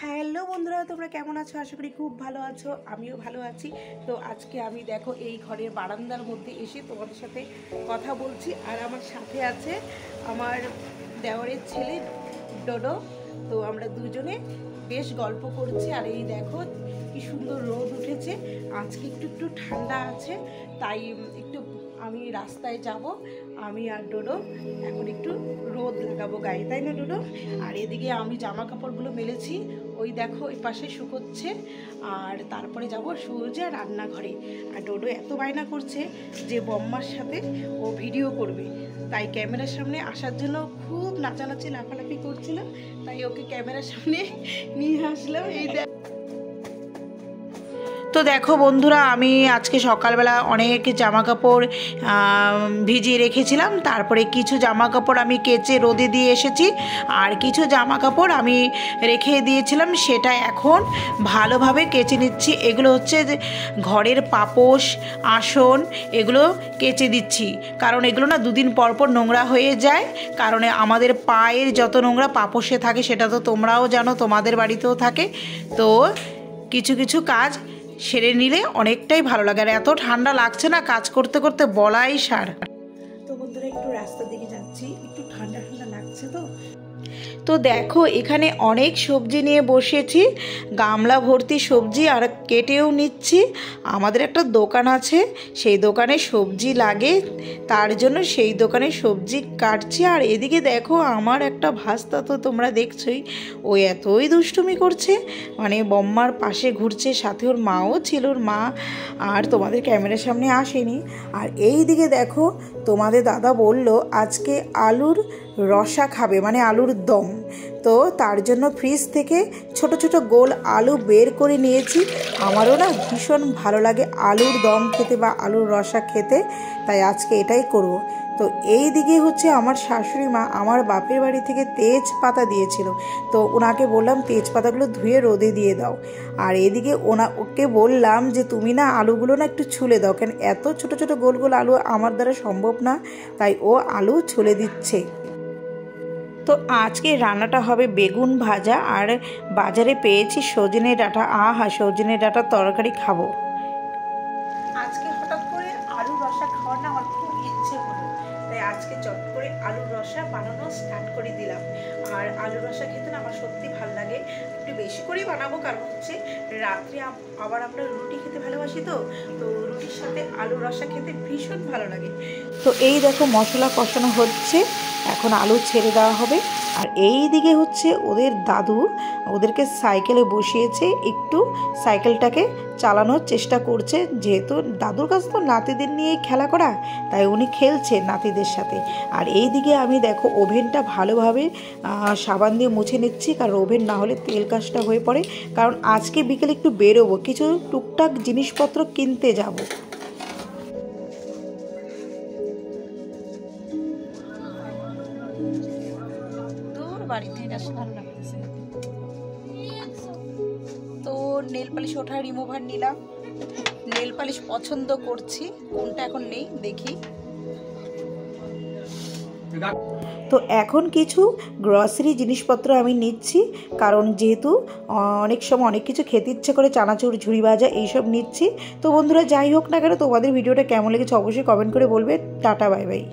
Hello বন্ধুরা, তোমরা কেমন আছো? আশা করি খুব ভালো আছো, আমিও ভালো আছি। তো আজকে আমি দেখো এই ঘরের বারান্দার মধ্যে এসে তোমাদের সাথে কথা বলছি। আর আমার সাথে আছে আমার দেওরের ছেলে ডোডো। তো আমরা দুজনে বেশ গল্প করছি। আর এই দেখো কি সুন্দর রোদ উঠেছে, আজকে একটু একটু ঠান্ডা আছে, তাই একটু আমি রাস্তায় যাব। আমি আর ডোডো এখন একটু রোদ লাগাবো গায়ে, তাই না ডোডো? আর এদিকে আমি জামা কাপড়গুলো মেলেছি, ওই দেখো ওই পাশে শুকোচ্ছে। আর তারপরে যাব সোজা রান্নাঘরে। আর ডোডো এত বায়না করছে যে বম্মার সাথে ও ভিডিও করবে, তাই ক্যামেরার সামনে আসার জন্য খুব নাচানাচি লাফালাফি করছিল, তাই ওকে ক্যামেরার সামনে নিয়ে আসলাম। এই তো দেখো বন্ধুরা, আমি আজকে সকালবেলা অনেক জামা কাপড় ভিজিয়ে রেখেছিলাম, তারপরে কিছু জামা কাপড় আমি কেচে রোদে দিয়ে এসেছি, আর কিছু জামা কাপড় আমি রেখে দিয়েছিলাম, সেটা এখন ভালোভাবে কেচে নিচ্ছি। এগুলো হচ্ছে ঘরের পাপোশ, আসন, এগুলো কেচে দিচ্ছি, কারণ এগুলো না দুদিন পর পর নোংরা হয়ে যায়। কারণ আমাদের পায়ের যত নোংরা পাপোশে থাকে সেটা তো তোমরাও জানো, তোমাদের বাড়িতেও থাকে। তো কিছু কিছু কাজ সেরে নিলে অনেকটাই ভালো লাগে। আর এত ঠান্ডা লাগছে না, কাজ করতে করতে বলাই সার। তো বন্ধুরা, একটু রাস্তার দিকে যাচ্ছি, একটু ঠান্ডা ঠান্ডা লাগছে। তো দেখো এখানে অনেক সবজি নিয়ে বসেছি, গামলা ভর্তি সবজি, আর কেটেও নিচ্ছি। আমাদের একটা দোকান আছে, সেই দোকানে সবজি লাগে, তার জন্য সেই দোকানে সবজি কাটছি। আর এদিকে দেখো আমার একটা ভাস্তা, তো তোমরা দেখছোই, ও এতই দুষ্টুমি করছে, মানে বম্মার পাশে ঘুরছে, সাথে ওর মাও ছিল, ওর মা আর তোমাদের ক্যামেরার সামনে আসেনি। আর এই দিকে দেখো তোমাদের দাদা বলল আজকে আলুর রসা খাবে, মানে আলুর দম। তো তার জন্য ফ্রিজ থেকে ছোট ছোট গোল আলু বের করে নিয়েছি। আমারও না ভীষণ ভালো লাগে আলুর দম খেতে বা আলুর রসা খেতে, তাই আজকে এটাই করব। তো এই দিকে হচ্ছে আমার শাশুড়ি মা আমার বাপের বাড়ি থেকে তেজপাতা দিয়েছিল, তো ওনাকে বললাম তেজপাতাগুলো ধুয়ে রোদে দিয়ে দাও। আর এদিকে ওকে বললাম যে তুমি না আলুগুলো না একটু ছুলে দাও, কেন এত ছোট ছোট গোল গোল আলু আমার দ্বারা সম্ভব না, তাই ও আলু ছুলে দিচ্ছে। তো আজকে রান্নাটা হবে বেগুন ভাজা, আর বাজারে পেয়েছি সজনে ডাঁটা। আহা, সজনে ডাঁটার তরকারি খাবো। আজকে হঠাৎ করে আলুর রসা খাওয়ার না আমার খুব ইচ্ছে হলো, তাই আজকে চট করে আলুর রসা বানানো স্টার্ট করে দিলাম। আর আলুর রসা খেতে না আমার সত্যি ভালো লাগে, একটু বেশি করেই বানাবো, কারণ হচ্ছে রাত্রে আবার আমরা রুটি খেতে ভালোবাসি, তো রুটির সাথে আলুর রসা খেতে ভীষণ ভালো লাগে। তো এই দেখো মশলা কষানো হচ্ছে, এখন আলু ছেড়ে দেওয়া হবে। আর এই দিকে হচ্ছে ওদের দাদু ওদেরকে সাইকেলে বসিয়েছে, একটু সাইকেলটাকে চালানোর চেষ্টা করছে, যেহেতু দাদুর কাছে তো নাতিদের নিয়েই খেলা করা, তাই উনি খেলছে নাতিদের সাথে। আর এই দিকে আমি দেখো ওভেনটা ভালোভাবে সাবান দিয়ে মুছে নিচ্ছি, কারণ ওভেন না হলে তেল কাজটা হয়ে পড়ে। কারণ আজকে বিকেলে একটু বেরোবো, কিছু টুকটাক জিনিসপত্র কিনতে যাব। বাড়ি থেকে আসলে ভালো লাগতেছে। তো নেল পালিশ ওঠা রিমুভার নিলাম, নেল পালিশ পছন্দ করছি, কোনটা এখন নেই দেখি। তো এখন কিছু গ্রসারি জিনিসপত্র আমি নিচ্ছি, কারণ যেহেতু অনেক সময় অনেক কিছু খেতে ইচ্ছে করে, চানাচুর, ঝুড়ি ভাজা এইসব নিচ্ছি। তো বন্ধুরা যাই হোক না কেন, তোমাদের ভিডিওটা কেমন লেগেছে অবশ্যই কমেন্ট করে বলবে। Tata, bye bye.